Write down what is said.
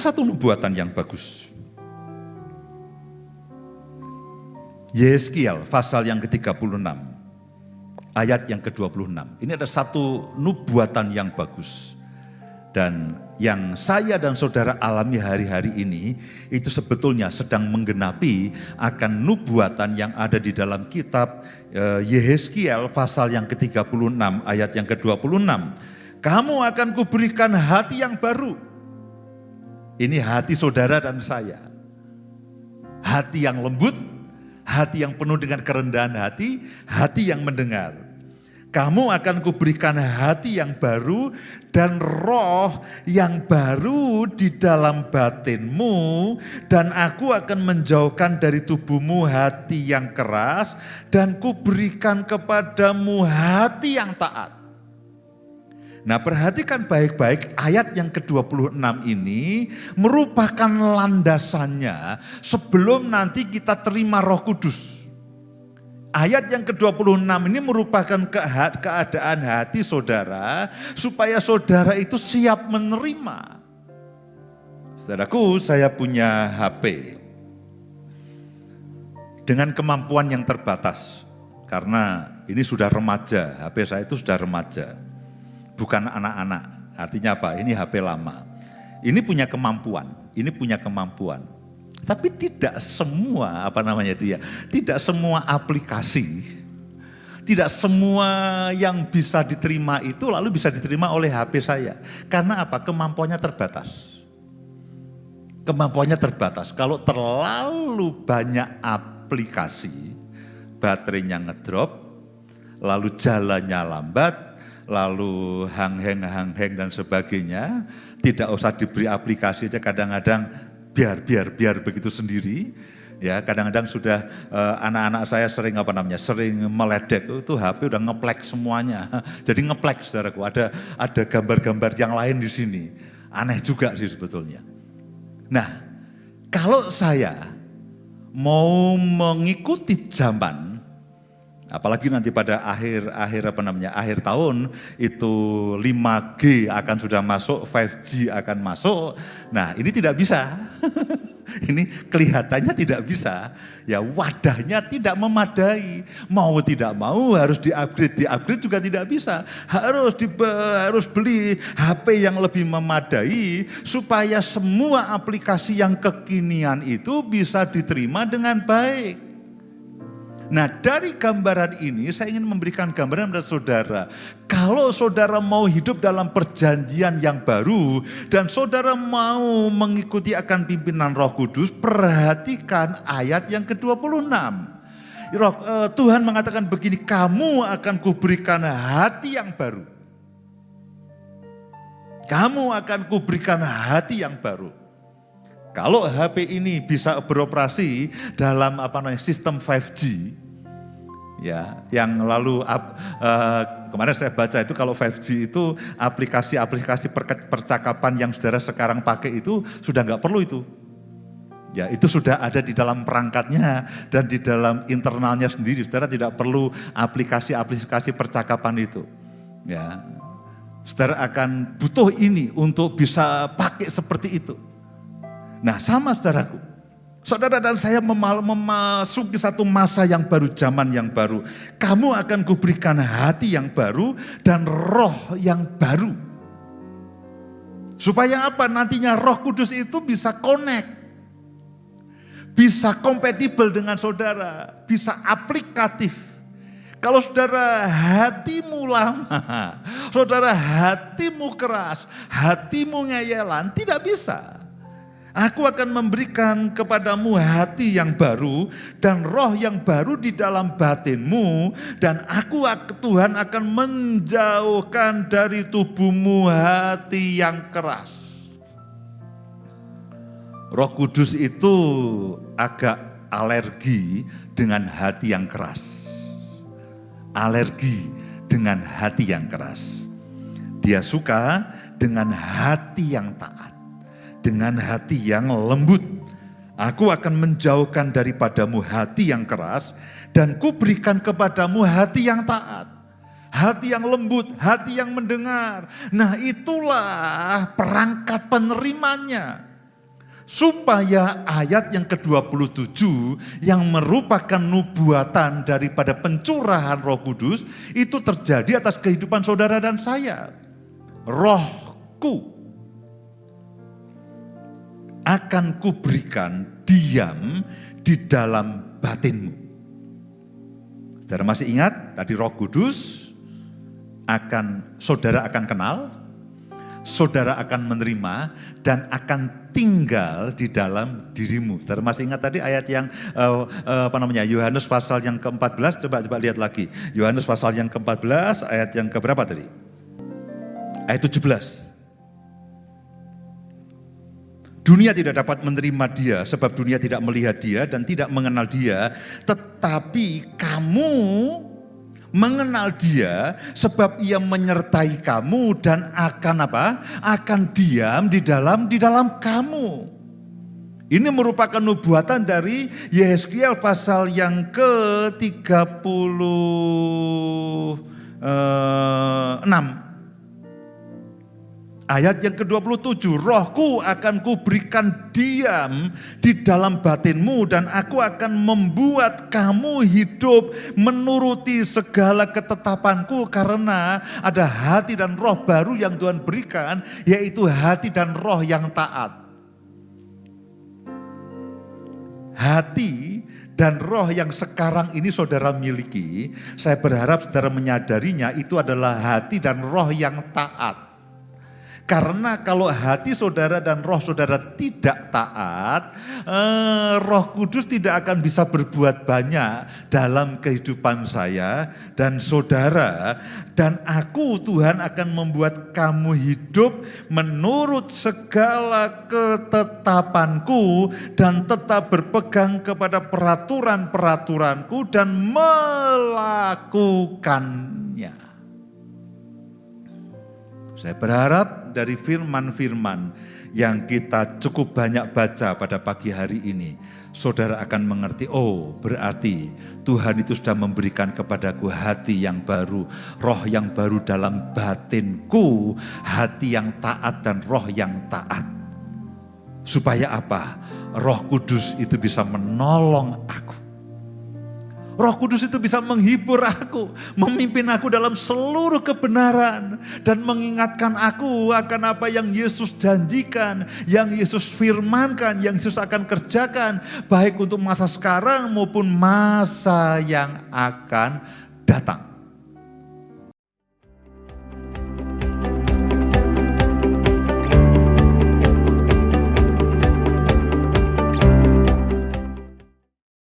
satu nubuatan yang bagus. Yeskiel pasal yang ke-36, ayat yang ke-26. Ini ada satu nubuatan yang bagus. Dan yang saya dan saudara alami hari-hari ini, itu sebetulnya sedang menggenapi akan nubuatan yang ada di dalam kitab Yeskiel pasal yang ke-36, ayat yang ke-26. Kamu akan kuberikan hati yang baru. Ini hati saudara dan saya. Hati yang lembut, hati yang penuh dengan kerendahan hati, hati yang mendengar. Kamu akan kuberikan hati yang baru dan roh yang baru di dalam batinmu, dan aku akan menjauhkan dari tubuhmu hati yang keras dan kuberikan kepadamu hati yang taat. Nah, perhatikan baik-baik, ayat yang ke-26 ini merupakan landasannya sebelum nanti kita terima Roh Kudus. Ayat yang ke-26 ini merupakan keadaan hati saudara supaya saudara itu siap menerima. Saudaraku, saya punya HP dengan kemampuan yang terbatas karena ini sudah remaja, HP saya itu sudah remaja. Bukan anak-anak, artinya apa? Ini HP lama. Ini punya kemampuan, Tapi tidak semua, tidak semua aplikasi, tidak semua yang bisa diterima itu lalu bisa diterima oleh HP saya. Karena apa? Kemampuannya terbatas. Kalau terlalu banyak aplikasi, baterainya ngedrop, lalu jalannya lambat, lalu hang-hang dan sebagainya, tidak usah diberi aplikasi aja, kadang-kadang biar begitu sendiri. Ya, kadang-kadang sudah anak-anak saya sering meledek, itu HP udah ngeplek semuanya. Jadi ngeplek saudaraku, ada gambar-gambar yang lain di sini. Aneh juga sih sebetulnya. Nah, kalau saya mau mengikuti zaman, apalagi nanti pada akhir tahun itu 5G akan sudah masuk, 5G akan masuk. Nah, ini tidak bisa. Ini kelihatannya tidak bisa. Ya, wadahnya tidak memadai. Mau tidak mau harus di-upgrade juga tidak bisa. Harus beli HP yang lebih memadai supaya semua aplikasi yang kekinian itu bisa diterima dengan baik. Nah, dari gambaran ini saya ingin memberikan gambaran kepada saudara. Kalau saudara mau hidup dalam perjanjian yang baru dan saudara mau mengikuti akan pimpinan Roh Kudus, perhatikan ayat yang ke-26. Tuhan mengatakan begini, kamu akan kuberikan hati yang baru. Kamu akan kuberikan hati yang baru. Kalau HP ini bisa beroperasi dalam sistem 5G, ya, yang lalu kemarin saya baca itu kalau 5G itu aplikasi percakapan yang saudara sekarang pakai itu sudah nggak perlu itu. Ya, itu sudah ada di dalam perangkatnya dan di dalam internalnya sendiri. Saudara tidak perlu aplikasi percakapan itu. Ya, saudara akan butuh ini untuk bisa pakai seperti itu. Nah, sama saudaraku, saudara dan saya memasuki satu masa yang baru, zaman yang baru. Kamu akan kuberikan hati yang baru dan roh yang baru. Supaya apa? Nantinya Roh Kudus itu bisa connect, bisa kompatibel dengan saudara, bisa aplikatif. Kalau saudara hatimu lama, saudara hatimu keras, hatimu ngeyelan, tidak bisa. Aku akan memberikan kepadamu hati yang baru dan roh yang baru di dalam batinmu, dan Tuhan akan menjauhkan dari tubuhmu hati yang keras. Roh Kudus itu agak alergi dengan hati yang keras. Alergi dengan hati yang keras. Dia suka dengan hati yang taat. Dengan hati yang lembut. Aku akan menjauhkan daripadamu hati yang keras dan kuberikan kepadamu hati yang taat. Hati yang lembut, hati yang mendengar. Nah, itulah perangkat penerimanya. supaya ayat yang ke-27 yang merupakan nubuatan daripada pencurahan Roh Kudus itu terjadi atas kehidupan saudara dan saya. Rohku akan kuberikan diam di dalam batinmu. Saudara masih ingat tadi Roh Kudus saudara akan kenal, saudara akan menerima dan akan tinggal di dalam dirimu. Saudara masih ingat tadi ayat yang Yohanes pasal yang ke-14, coba lihat lagi. Yohanes pasal yang ke-14 ayat yang keberapa tadi? Ayat 17. Dunia tidak dapat menerima dia sebab dunia tidak melihat dia dan tidak mengenal dia. Tetapi kamu mengenal dia sebab ia menyertai kamu dan akan apa? Akan diam di dalam kamu. Ini merupakan nubuatan dari Yehezkiel pasal yang ke-36. Ayat yang ke-27, rohku akan kuberikan diam di dalam batinmu dan aku akan membuat kamu hidup menuruti segala ketetapanku karena ada hati dan roh baru yang Tuhan berikan, yaitu hati dan roh yang taat. Hati dan roh yang sekarang ini saudara miliki, saya berharap saudara menyadarinya itu adalah hati dan roh yang taat. Karena kalau hati saudara dan roh saudara tidak taat, Roh Kudus tidak akan bisa berbuat banyak dalam kehidupan saya dan saudara. Dan aku, Tuhan, akan membuat kamu hidup menurut segala ketetapanku dan tetap berpegang kepada peraturan-peraturanku dan melakukannya. Saya berharap dari firman-firman yang kita cukup banyak baca pada pagi hari ini, saudara akan mengerti, oh berarti Tuhan itu sudah memberikan kepadaku hati yang baru, roh yang baru dalam batinku, hati yang taat dan roh yang taat. Supaya apa? Roh Kudus itu bisa menolong aku. Roh Kudus itu bisa menghibur aku, memimpin aku dalam seluruh kebenaran, dan mengingatkan aku akan apa yang Yesus janjikan, yang Yesus firmankan, yang Yesus akan kerjakan, baik untuk masa sekarang maupun masa yang akan datang.